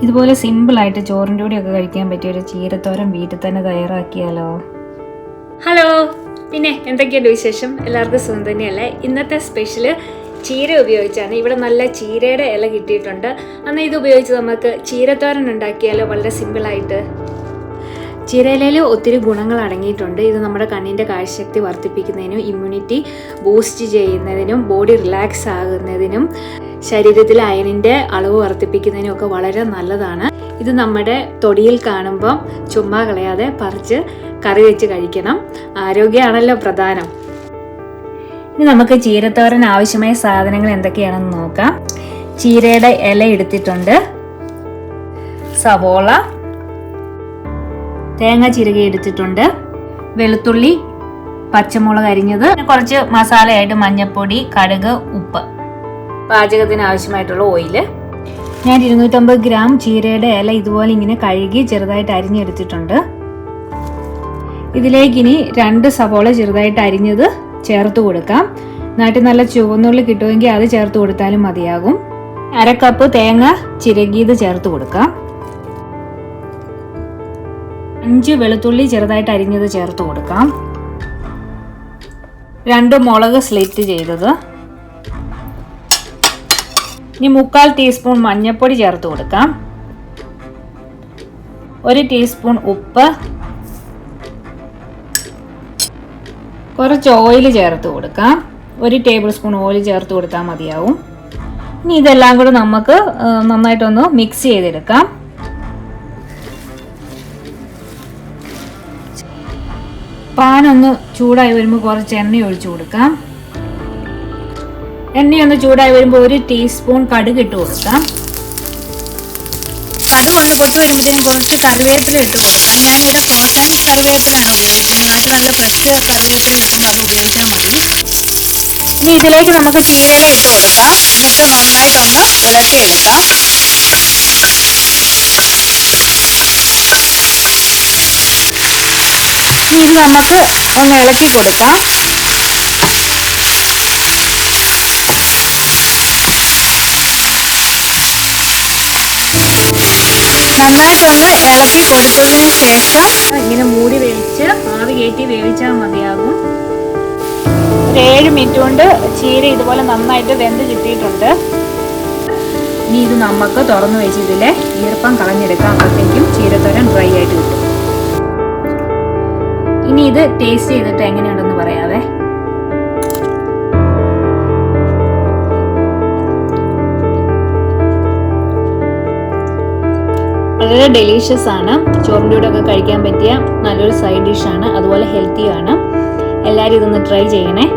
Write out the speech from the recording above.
ഇതുപോലെ സിമ്പിളായിട്ട് ചോറിൻ്റെ കൂടെയൊക്കെ കഴിക്കാൻ പറ്റിയ ഒരു ചീരത്തോരൻ വീട്ടിൽ തന്നെ തയ്യാറാക്കിയാലോ. ഹലോ, പിന്നെ എന്തൊക്കെയുണ്ട് വിശേഷം? എല്ലാവർക്കും സുഖം തന്നെയല്ലേ? ഇന്നത്തെ സ്പെഷ്യല് ചീര ഉപയോഗിച്ചാണ്. ഇവിടെ നല്ല ചീരയുടെ ഇല കിട്ടിയിട്ടുണ്ട്. അന്ന് ഇത് ഉപയോഗിച്ച് നമുക്ക് ചീരത്തോരൻ ഉണ്ടാക്കിയാലോ, വളരെ സിമ്പിളായിട്ട്. ചീരയിലയിൽ ഒത്തിരി ഗുണങ്ങൾ അടങ്ങിയിട്ടുണ്ട്. ഇത് നമ്മുടെ കണ്ണിൻ്റെ കാഴ്ചശക്തി വർദ്ധിപ്പിക്കുന്നതിനും ഇമ്മ്യൂണിറ്റി ബൂസ്റ്റ് ചെയ്യുന്നതിനും ബോഡി റിലാക്സ് ആകുന്നതിനും ശരീരത്തിൽ അയണിൻ്റെ അളവ് വർദ്ധിപ്പിക്കുന്നതിനും ഒക്കെ വളരെ നല്ലതാണ്. ഇത് നമ്മുടെ തൊടിയിൽ കാണുമ്പം ചുമ്മാ കളയാതെ പറിച്ച് കറി വെച്ച് കഴിക്കണം. ആരോഗ്യമാണല്ലോ പ്രധാനം. ഇനി നമുക്ക് ചീരത്തോരൻ ആവശ്യമായ സാധനങ്ങൾ എന്തൊക്കെയാണെന്ന് നോക്കാം. ചീരയുടെ ഇല എടുത്തിട്ടുണ്ട്, സവോള, തേങ്ങ ചിരകി എടുത്തിട്ടുണ്ട്, വെളുത്തുള്ളി, പച്ചമുളക് അരിഞ്ഞത്, കുറച്ച് മസാലയായിട്ട് മഞ്ഞൾപ്പൊടി, കടുക്, ഉപ്പ്, പാചകത്തിന് ആവശ്യമായിട്ടുള്ള ഓയില്. ഞാൻ 250 ഗ്രാം ചീരയുടെ ഇല ഇതുപോലെ ഇങ്ങനെ കഴുകി ചെറുതായിട്ട് അരിഞ്ഞെടുത്തിട്ടുണ്ട്. ഇതിലേക്ക് ഇനി 2 സവോള ചെറുതായിട്ട് അരിഞ്ഞത് ചേർത്ത് കൊടുക്കാം. നാട്ടിൽ നല്ല ചുവന്നുള്ളി കിട്ടുമെങ്കിൽ അത് ചേർത്ത് കൊടുത്താലും മതിയാകും. 1/2 കപ്പ് തേങ്ങ ചിരകിയത് ചേർത്ത് കൊടുക്കാം. 5 വെളുത്തുള്ളി ചെറുതായിട്ട് അരിഞ്ഞത് ചേർത്ത് കൊടുക്കാം. 2 മുളക് സ്ലിറ്റ് ചെയ്തത്. ഇനി 1/4 ടീസ്പൂൺ മഞ്ഞൾപ്പൊടി ചേർത്ത് കൊടുക്കാം. 1 ടീസ്പൂൺ ഉപ്പ്, കുറച്ച് ഓയിൽ ചേർത്ത് കൊടുക്കാം. 1 ടേബിൾ സ്പൂൺ ഓയിൽ ചേർത്ത് കൊടുത്താൽ മതിയാവും. ഇനി ഇതെല്ലാം കൂടെ നമുക്ക് നന്നായിട്ടൊന്ന് മിക്സ് ചെയ്തെടുക്കാം. പാനൊന്ന് ചൂടായി വരുമ്പോൾ കുറച്ച് എണ്ണ ഒഴിച്ചു കൊടുക്കാം. എണ്ണയൊന്ന് ചൂടായി വരുമ്പോൾ 1 ടീസ്പൂൺ കടുക് ഇട്ട് കൊടുക്കാം. കടുക് ഒന്ന് പൊട്ടി വരുമ്പോഴത്തേനും കുറച്ച് കറിവേപ്പില ഇട്ട് കൊടുക്കാം. ഞാനിവിടെ കോട്ടൺ കറിവേപ്പിലാണ് ഉപയോഗിക്കുന്നത്. നാട്ടിൽ നല്ല ഫ്രഷ് കറിവേപ്പില കിട്ടുമ്പോൾ അത് ഉപയോഗിച്ചാൽ മതി. ഇനി ഇതിലേക്ക് നമുക്ക് ചീരയില ഇട്ട് കൊടുക്കാം. എന്നിട്ട് നന്നായിട്ടൊന്ന് ഇളക്കിയെടുക്കാം. ഇനി ഇത് നമുക്ക് ഒന്ന് ഇളക്കി കൊടുക്കാം. നന്നായിട്ടൊന്ന് ഇളക്കി കൊടുത്തതിന് ശേഷം ഇങ്ങനെ മൂടി വേവിച്ച് ആവി കയറ്റി വേവിച്ചാൽ മതിയാകും. ഒരു 7 മിനിറ്റ് കൊണ്ട് ചീര ഇതുപോലെ നന്നായിട്ട് വെന്ത് കിട്ടിയിട്ടുണ്ട്. ഇനി ഇത് നമുക്ക് തുറന്നു വെച്ച് ഇതിലെ ഈർപ്പം കളഞ്ഞെടുക്കാം. അപ്പോഴത്തേക്കും ചീരത്തോരൻ ഡ്രൈ ആയിട്ട് കിട്ടും. ഇനി ഇത് ടേസ്റ്റ് ചെയ്തിട്ട് എങ്ങനെയുണ്ടെന്ന് പറയാവേ. വളരെ ഡെലീഷ്യസ് ആണ്. ചോറിൻ്റെ കൂടെ ഒക്കെ കഴിക്കാൻ പറ്റിയ നല്ലൊരു സൈഡ് ഡിഷാണ്. അതുപോലെ ഹെൽത്തിയാണ്. എല്ലാവരും ഇതൊന്ന് ട്രൈ ചെയ്യണേ.